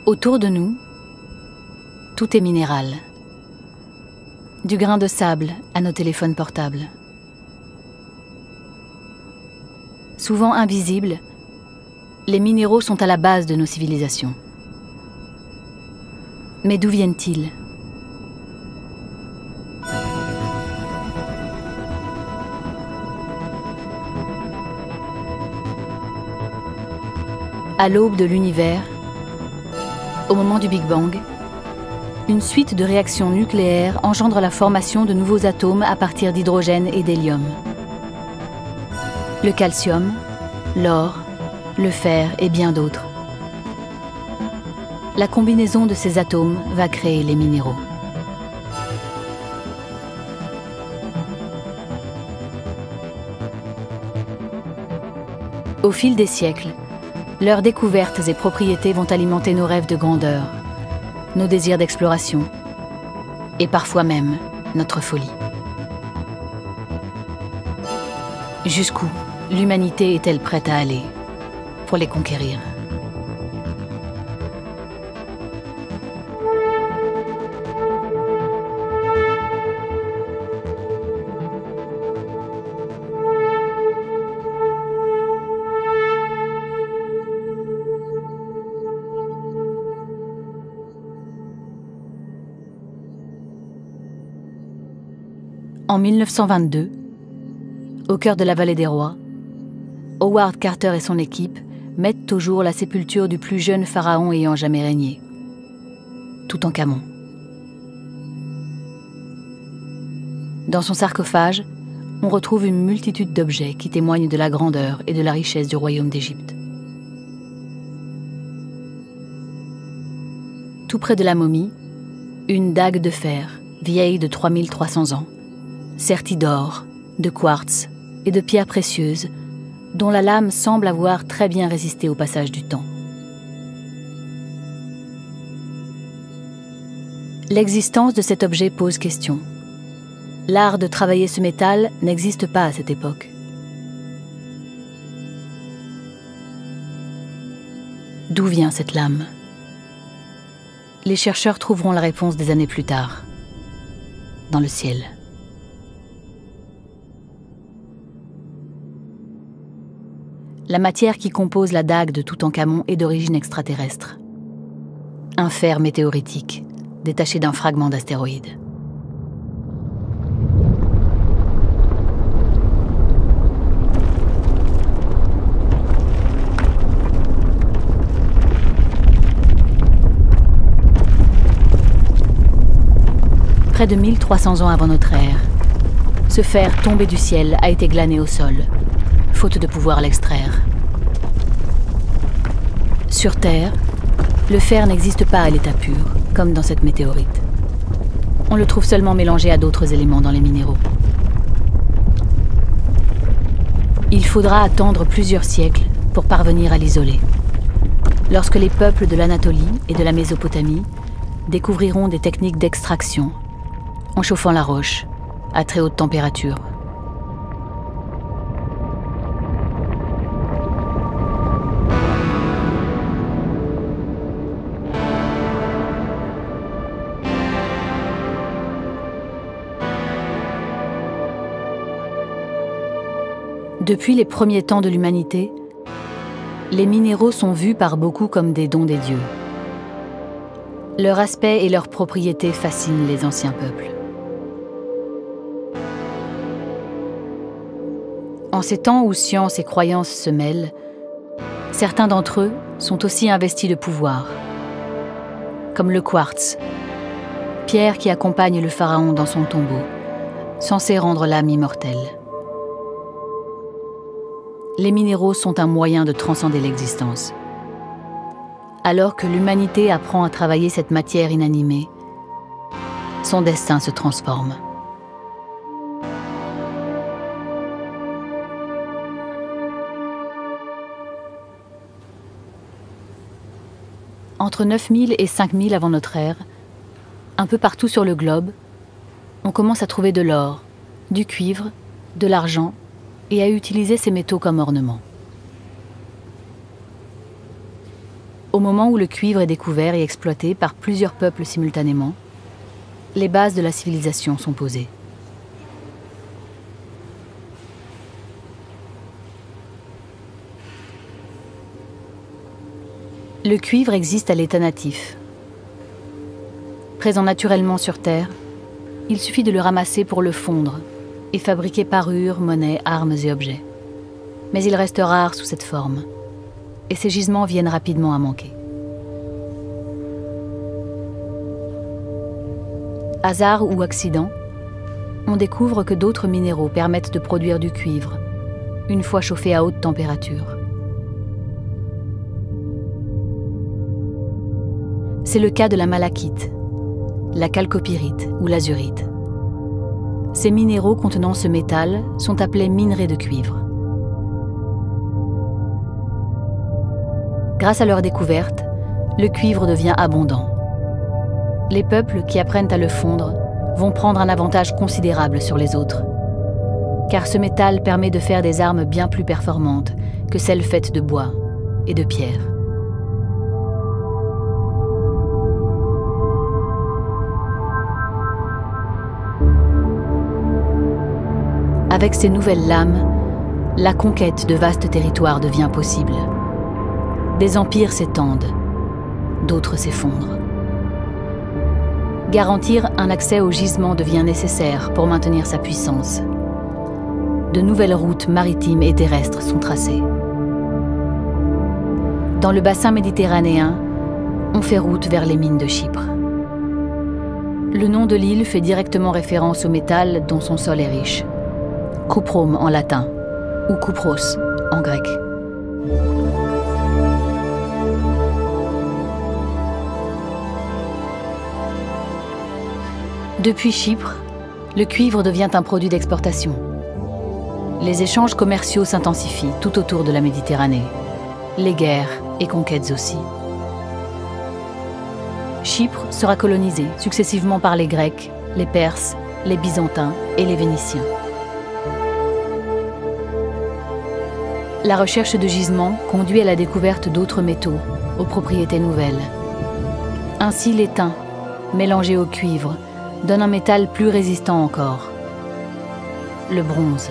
Autour de nous, tout est minéral. Du grain de sable à nos téléphones portables. Souvent invisibles, les minéraux sont à la base de nos civilisations. Mais d'où viennent-ils ? À l'aube de l'univers, au moment du Big Bang, une suite de réactions nucléaires engendre la formation de nouveaux atomes à partir d'hydrogène et d'hélium. Le calcium, l'or, le fer et bien d'autres. La combinaison de ces atomes va créer les minéraux. Au fil des siècles, leurs découvertes et propriétés vont alimenter nos rêves de grandeur, nos désirs d'exploration et parfois même notre folie. Jusqu'où l'humanité est-elle prête à aller pour les conquérir ? En 1922, au cœur de la vallée des rois, Howard Carter et son équipe mettent au jour la sépulture du plus jeune pharaon ayant jamais régné, Toutankhamon. Dans son sarcophage, on retrouve une multitude d'objets qui témoignent de la grandeur et de la richesse du royaume d'Égypte. Tout près de la momie, une dague de fer, vieille de 3300 ans, sertie d'or, de quartz et de pierres précieuses, dont la lame semble avoir très bien résisté au passage du temps. L'existence de cet objet pose question. L'art de travailler ce métal n'existe pas à cette époque. D'où vient cette lame ? Les chercheurs trouveront la réponse des années plus tard, dans le ciel. La matière qui compose la dague de Toutankhamon est d'origine extraterrestre. Un fer météoritique, détaché d'un fragment d'astéroïde. Près de 1300 ans avant notre ère, ce fer tombé du ciel a été glané au sol, faute de pouvoir l'extraire. Sur Terre, le fer n'existe pas à l'état pur, comme dans cette météorite. On le trouve seulement mélangé à d'autres éléments dans les minéraux. Il faudra attendre plusieurs siècles pour parvenir à l'isoler. Lorsque les peuples de l'Anatolie et de la Mésopotamie découvriront des techniques d'extraction, en chauffant la roche à très haute température. Depuis les premiers temps de l'humanité, les minéraux sont vus par beaucoup comme des dons des dieux. Leur aspect et leurs propriétés fascinent les anciens peuples. En ces temps où science et croyance se mêlent, certains d'entre eux sont aussi investis de pouvoir, comme le quartz, pierre qui accompagne le pharaon dans son tombeau, censé rendre l'âme immortelle. Les minéraux sont un moyen de transcender l'existence. Alors que l'humanité apprend à travailler cette matière inanimée, son destin se transforme. Entre 9000 et 5000 avant notre ère, un peu partout sur le globe, on commence à trouver de l'or, du cuivre, de l'argent et à utiliser ces métaux comme ornements. Au moment où le cuivre est découvert et exploité par plusieurs peuples simultanément, les bases de la civilisation sont posées. Le cuivre existe à l'état natif. Présent naturellement sur Terre, il suffit de le ramasser pour le fondre et fabriquer parures, monnaies, armes et objets. Mais il reste rare sous cette forme, et ces gisements viennent rapidement à manquer. Hasard ou accident, on découvre que d'autres minéraux permettent de produire du cuivre, une fois chauffé à haute température. C'est le cas de la malachite, la chalcopyrite ou l'azurite. Ces minéraux contenant ce métal sont appelés minerais de cuivre. Grâce à leur découverte, le cuivre devient abondant. Les peuples qui apprennent à le fondre vont prendre un avantage considérable sur les autres, car ce métal permet de faire des armes bien plus performantes que celles faites de bois et de pierre. Avec ces nouvelles lames, la conquête de vastes territoires devient possible. Des empires s'étendent, d'autres s'effondrent. Garantir un accès aux gisements devient nécessaire pour maintenir sa puissance. De nouvelles routes maritimes et terrestres sont tracées. Dans le bassin méditerranéen, on fait route vers les mines de Chypre. Le nom de l'île fait directement référence au métal dont son sol est riche. Cuprum en latin, ou Kupros en grec. Depuis Chypre, le cuivre devient un produit d'exportation. Les échanges commerciaux s'intensifient tout autour de la Méditerranée. Les guerres et conquêtes aussi. Chypre sera colonisée successivement par les Grecs, les Perses, les Byzantins et les Vénitiens. La recherche de gisements conduit à la découverte d'autres métaux, aux propriétés nouvelles. Ainsi, l'étain, mélangé au cuivre, donne un métal plus résistant encore, le bronze,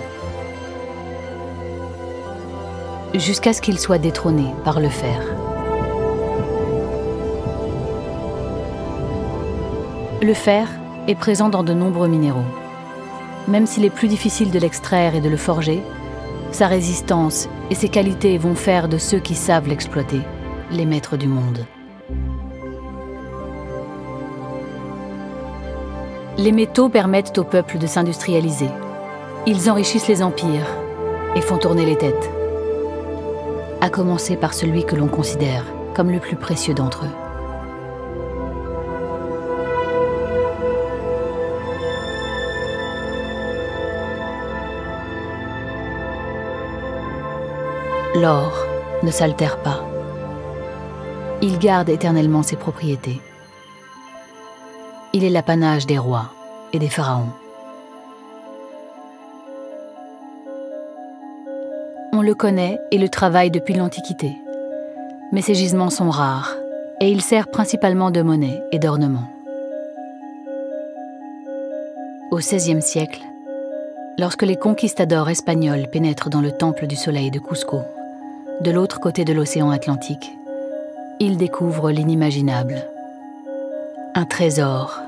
jusqu'à ce qu'il soit détrôné par le fer. Le fer est présent dans de nombreux minéraux. Même s'il est plus difficile de l'extraire et de le forger, sa résistance et ses qualités vont faire de ceux qui savent l'exploiter les maîtres du monde. Les métaux permettent au peuple de s'industrialiser. Ils enrichissent les empires et font tourner les têtes. À commencer par celui que l'on considère comme le plus précieux d'entre eux. L'or ne s'altère pas. Il garde éternellement ses propriétés. Il est l'apanage des rois et des pharaons. On le connaît et le travaille depuis l'Antiquité. Mais ces gisements sont rares et il sert principalement de monnaie et d'ornement. Au XVIe siècle, lorsque les conquistadors espagnols pénètrent dans le temple du soleil de Cusco, de l'autre côté de l'océan Atlantique, ils découvrent l'inimaginable. Un trésor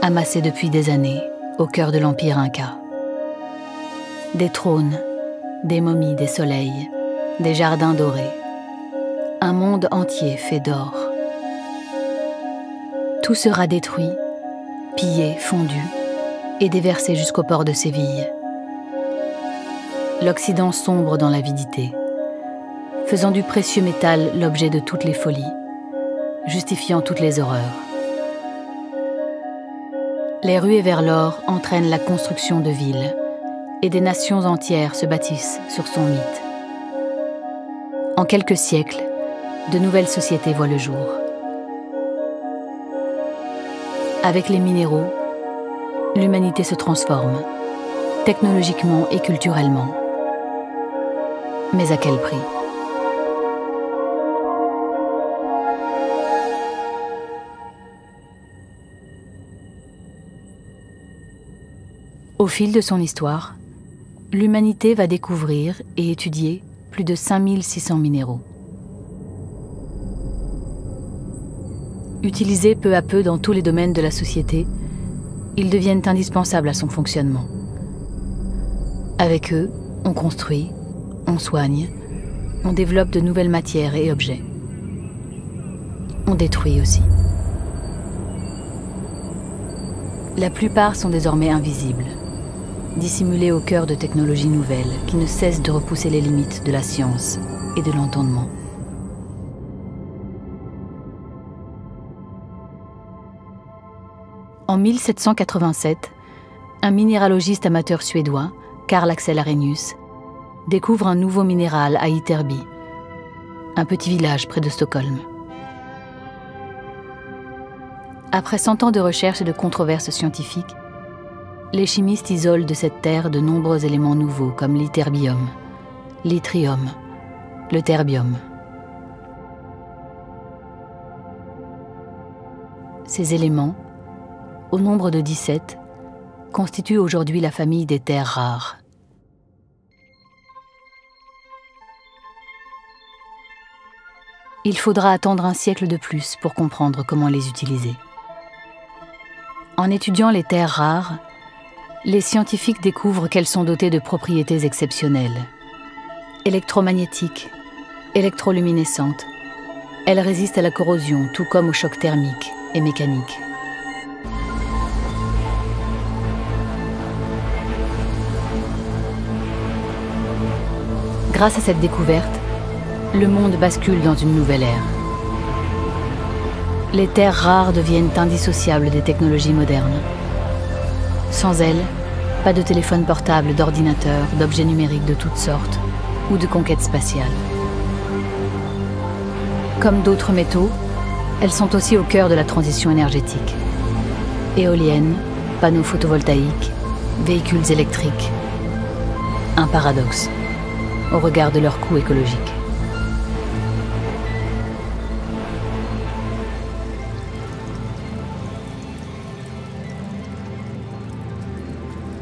amassé depuis des années au cœur de l'empire Inca. Des trônes, des momies des soleils, des jardins dorés. Un monde entier fait d'or. Tout sera détruit, pillé, fondu et déversé jusqu'au port de Séville. L'Occident sombre dans l'avidité, faisant du précieux métal l'objet de toutes les folies, justifiant toutes les horreurs. Les ruées vers l'or entraînent la construction de villes, et des nations entières se bâtissent sur son mythe. En quelques siècles, de nouvelles sociétés voient le jour. Avec les minéraux, l'humanité se transforme, technologiquement et culturellement. Mais à quel prix ? Au fil de son histoire, l'humanité va découvrir et étudier plus de 5600 minéraux. Utilisés peu à peu dans tous les domaines de la société, ils deviennent indispensables à son fonctionnement. Avec eux, on construit, on soigne, on développe de nouvelles matières et objets. On détruit aussi. La plupart sont désormais invisibles, dissimulés au cœur de technologies nouvelles qui ne cessent de repousser les limites de la science et de l'entendement. En 1787, un minéralogiste amateur suédois, Carl Axel Arrhenius, découvre un nouveau minéral à Ytterby, un petit village près de Stockholm. Après 100 ans de recherche et de controverses scientifiques, les chimistes isolent de cette terre de nombreux éléments nouveaux comme l'ytterbium, l'yttrium, le terbium. Ces éléments, au nombre de 17, constituent aujourd'hui la famille des terres rares. Il faudra attendre un siècle de plus pour comprendre comment les utiliser. En étudiant les terres rares, les scientifiques découvrent qu'elles sont dotées de propriétés exceptionnelles. Électromagnétiques, électroluminescentes, elles résistent à la corrosion, tout comme aux chocs thermiques et mécaniques. Grâce à cette découverte, le monde bascule dans une nouvelle ère. Les terres rares deviennent indissociables des technologies modernes. Sans elles, pas de téléphone portable, d'ordinateur, d'objets numériques de toutes sortes ou de conquête spatiale. Comme d'autres métaux, elles sont aussi au cœur de la transition énergétique. Éoliennes, panneaux photovoltaïques, véhicules électriques. Un paradoxe au regard de leur coût écologique.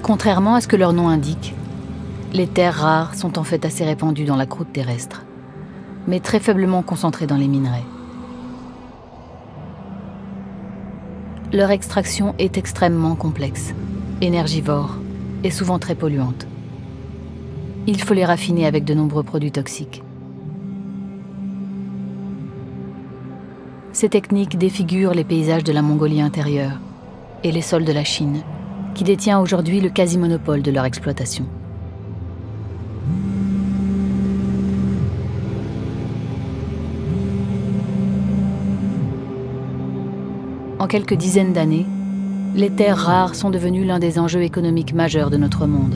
Contrairement à ce que leur nom indique, les terres rares sont en fait assez répandues dans la croûte terrestre, mais très faiblement concentrées dans les minerais. Leur extraction est extrêmement complexe, énergivore et souvent très polluante. Il faut les raffiner avec de nombreux produits toxiques. Ces techniques défigurent les paysages de la Mongolie intérieure et les sols de la Chine, qui détient aujourd'hui le quasi-monopole de leur exploitation. En quelques dizaines d'années, les terres rares sont devenues l'un des enjeux économiques majeurs de notre monde,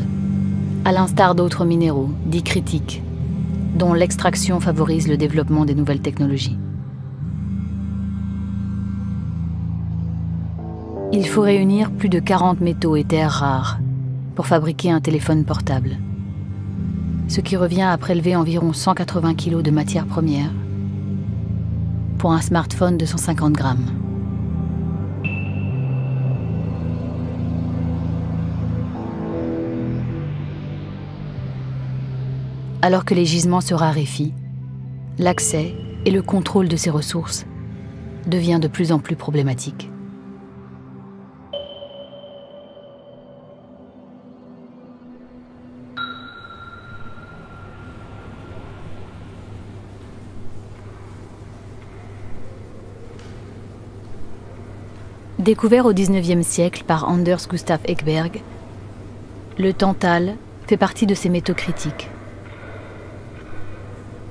à l'instar d'autres minéraux, dits critiques, dont l'extraction favorise le développement des nouvelles technologies. Il faut réunir plus de 40 métaux et terres rares pour fabriquer un téléphone portable, ce qui revient à prélever environ 180 kg de matières premières pour un smartphone de 150 grammes. Alors que les gisements se raréfient, l'accès et le contrôle de ces ressources devient de plus en plus problématique. Découvert au XIXe siècle par Anders Gustav Ekberg, le tantale fait partie de ces métaux critiques.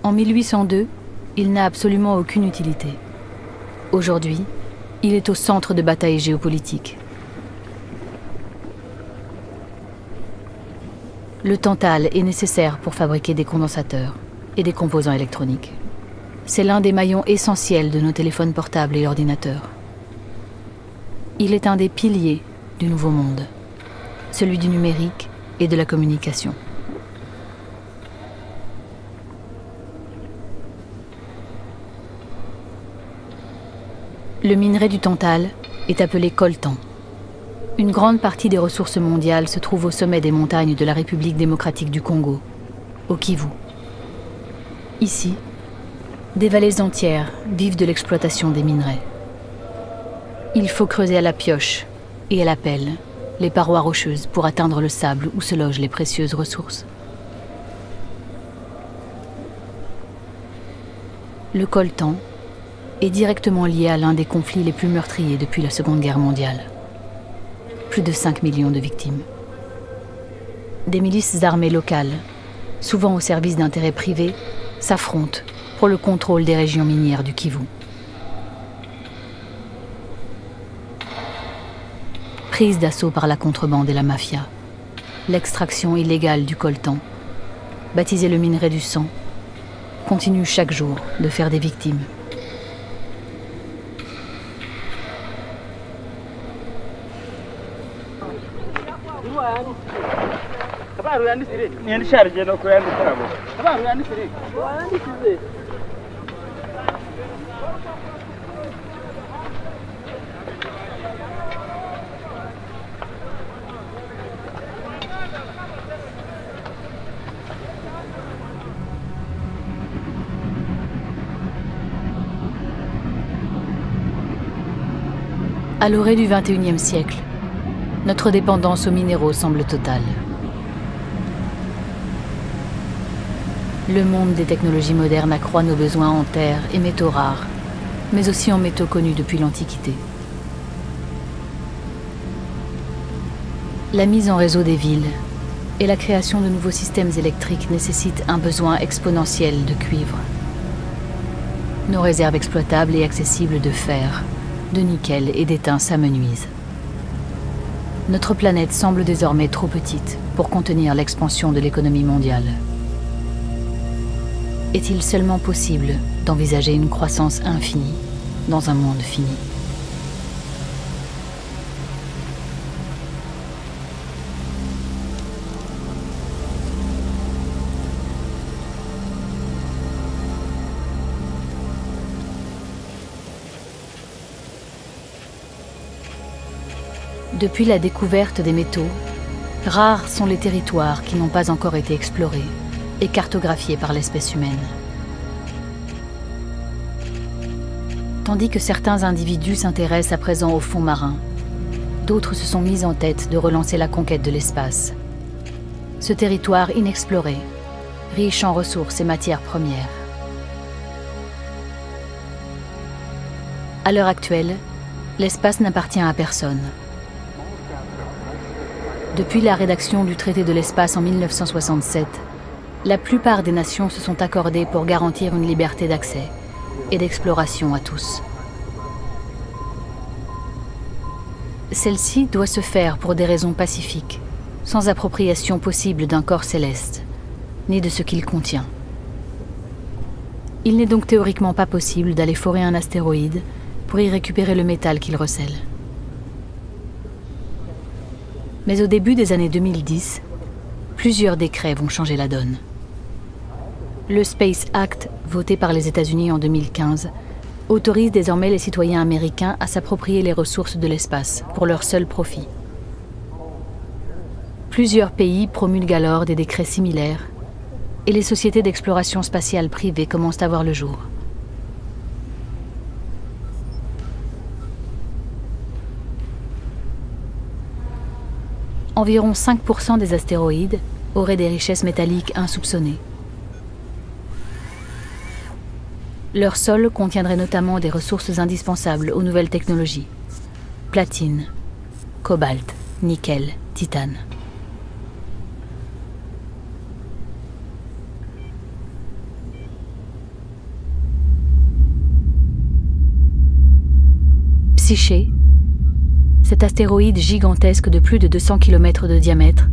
En 1802, il n'a absolument aucune utilité. Aujourd'hui, il est au centre de batailles géopolitiques. Le tantale est nécessaire pour fabriquer des condensateurs et des composants électroniques. C'est l'un des maillons essentiels de nos téléphones portables et ordinateurs. Il est un des piliers du nouveau monde, celui du numérique et de la communication. Le minerai du tantale est appelé coltan, Une grande partie des ressources mondiales se trouve au sommet des montagnes de la République démocratique du Congo, au Kivu. Ici, des vallées entières vivent de l'exploitation des minerais. Il faut creuser à la pioche et à la pelle les parois rocheuses pour atteindre le sable où se logent les précieuses ressources. Le coltan est directement lié à l'un des conflits les plus meurtriers depuis la Seconde Guerre mondiale. Plus de 5 millions de victimes. Des milices armées locales, souvent au service d'intérêts privés, s'affrontent pour le contrôle des régions minières du Kivu. Prise d'assaut par la contrebande et la mafia, l'extraction illégale du coltan, baptisé le minerai du sang, continue chaque jour de faire des victimes. À l'orée du XXIe siècle, notre dépendance aux minéraux semble totale. Le monde des technologies modernes accroît nos besoins en terre et métaux rares, mais aussi en métaux connus depuis l'Antiquité. La mise en réseau des villes et la création de nouveaux systèmes électriques nécessitent un besoin exponentiel de cuivre. Nos réserves exploitables et accessibles de fer, de nickel et d'étain s'amenuisent. Notre planète semble désormais trop petite pour contenir l'expansion de l'économie mondiale. Est-il seulement possible d'envisager une croissance infinie dans un monde fini ? Depuis la découverte des métaux, rares sont les territoires qui n'ont pas encore été explorés et cartographiés par l'espèce humaine. Tandis que certains individus s'intéressent à présent au fond marin, d'autres se sont mis en tête de relancer la conquête de l'espace. Ce territoire inexploré, riche en ressources et matières premières. À l'heure actuelle, l'espace n'appartient à personne. Depuis la rédaction du traité de l'espace en 1967, la plupart des nations se sont accordées pour garantir une liberté d'accès et d'exploration à tous. Celle-ci doit se faire pour des raisons pacifiques, sans appropriation possible d'un corps céleste, ni de ce qu'il contient. Il n'est donc théoriquement pas possible d'aller forer un astéroïde pour y récupérer le métal qu'il recèle. Mais au début des années 2010, plusieurs décrets vont changer la donne. Le Space Act, voté par les États-Unis en 2015, autorise désormais les citoyens américains à s'approprier les ressources de l'espace pour leur seul profit. Plusieurs pays promulguent alors des décrets similaires et les sociétés d'exploration spatiale privées commencent à voir le jour. Environ 5% des astéroïdes auraient des richesses métalliques insoupçonnées. Leur sol contiendrait notamment des ressources indispensables aux nouvelles technologies. Platine, cobalt, nickel, titane. Psyché, cet astéroïde gigantesque de plus de 200 km de diamètre,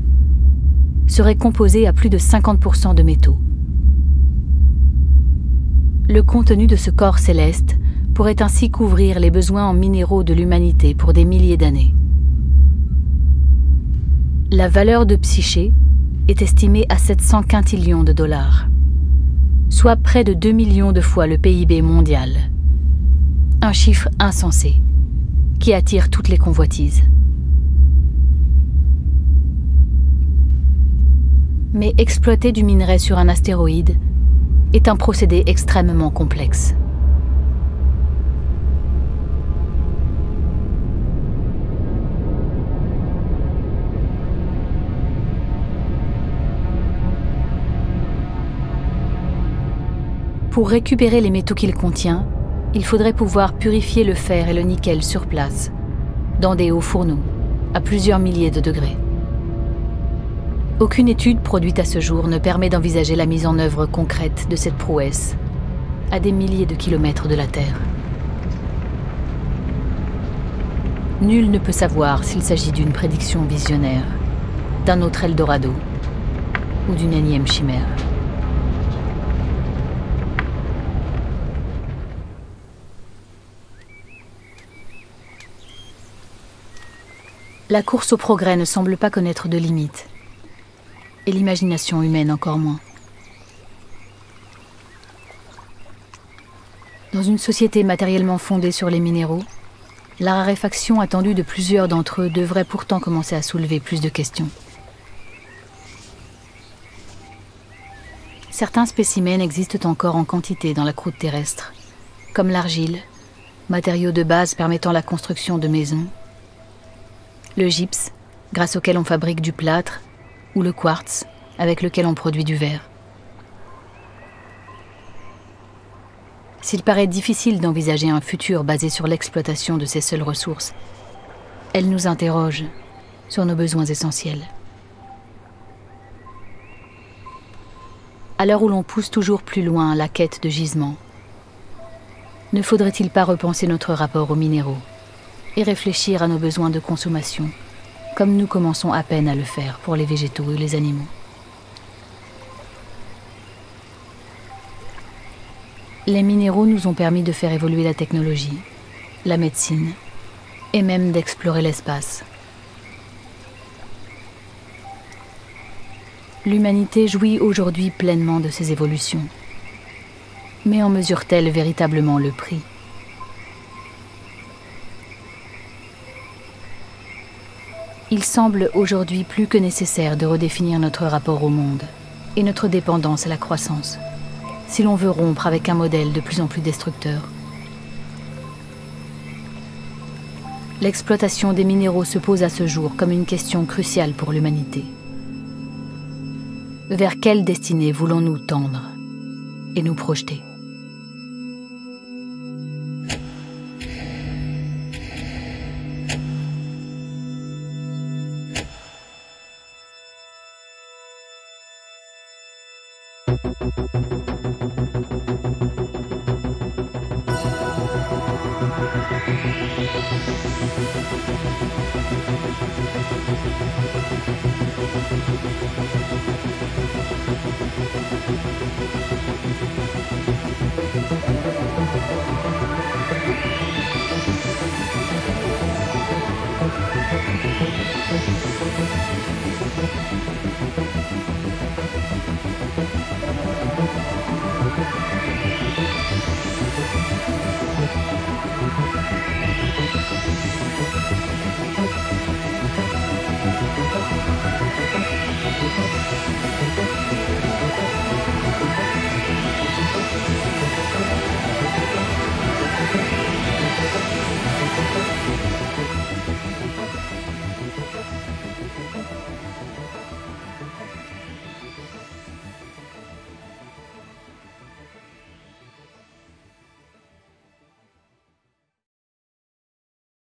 serait composé à plus de 50% de métaux. Le contenu de ce corps céleste pourrait ainsi couvrir les besoins en minéraux de l'humanité pour des milliers d'années. La valeur de Psyché est estimée à 700 quintillions de dollars, soit près de 2 millions de fois le PIB mondial. Un chiffre insensé qui attire toutes les convoitises. Mais exploiter du minerai sur un astéroïde est un procédé extrêmement complexe. Pour récupérer les métaux qu'il contient, il faudrait pouvoir purifier le fer et le nickel sur place, dans des hauts fourneaux, à plusieurs milliers de degrés. Aucune étude produite à ce jour ne permet d'envisager la mise en œuvre concrète de cette prouesse, à des milliers de kilomètres de la Terre. Nul ne peut savoir s'il s'agit d'une prédiction visionnaire, d'un autre Eldorado ou d'une énième chimère. La course au progrès ne semble pas connaître de limites, et l'imagination humaine encore moins. Dans une société matériellement fondée sur les minéraux, la raréfaction attendue de plusieurs d'entre eux devrait pourtant commencer à soulever plus de questions. Certains spécimens existent encore en quantité dans la croûte terrestre, comme l'argile, matériau de base permettant la construction de maisons, le gypse, grâce auquel on fabrique du plâtre, ou le quartz, avec lequel on produit du verre. S'il paraît difficile d'envisager un futur basé sur l'exploitation de ces seules ressources, elle nous interroge sur nos besoins essentiels. À l'heure où l'on pousse toujours plus loin la quête de gisements, ne faudrait-il pas repenser notre rapport aux minéraux et réfléchir à nos besoins de consommation, comme nous commençons à peine à le faire pour les végétaux et les animaux? Les minéraux nous ont permis de faire évoluer la technologie, la médecine, et même d'explorer l'espace. L'humanité jouit aujourd'hui pleinement de ces évolutions. Mais en mesure-t-elle véritablement le prix ? Il semble aujourd'hui plus que nécessaire de redéfinir notre rapport au monde et notre dépendance à la croissance, si l'on veut rompre avec un modèle de plus en plus destructeur. L'exploitation des minéraux se pose à ce jour comme une question cruciale pour l'humanité. Vers quelle destinée voulons-nous tendre et nous projeter ?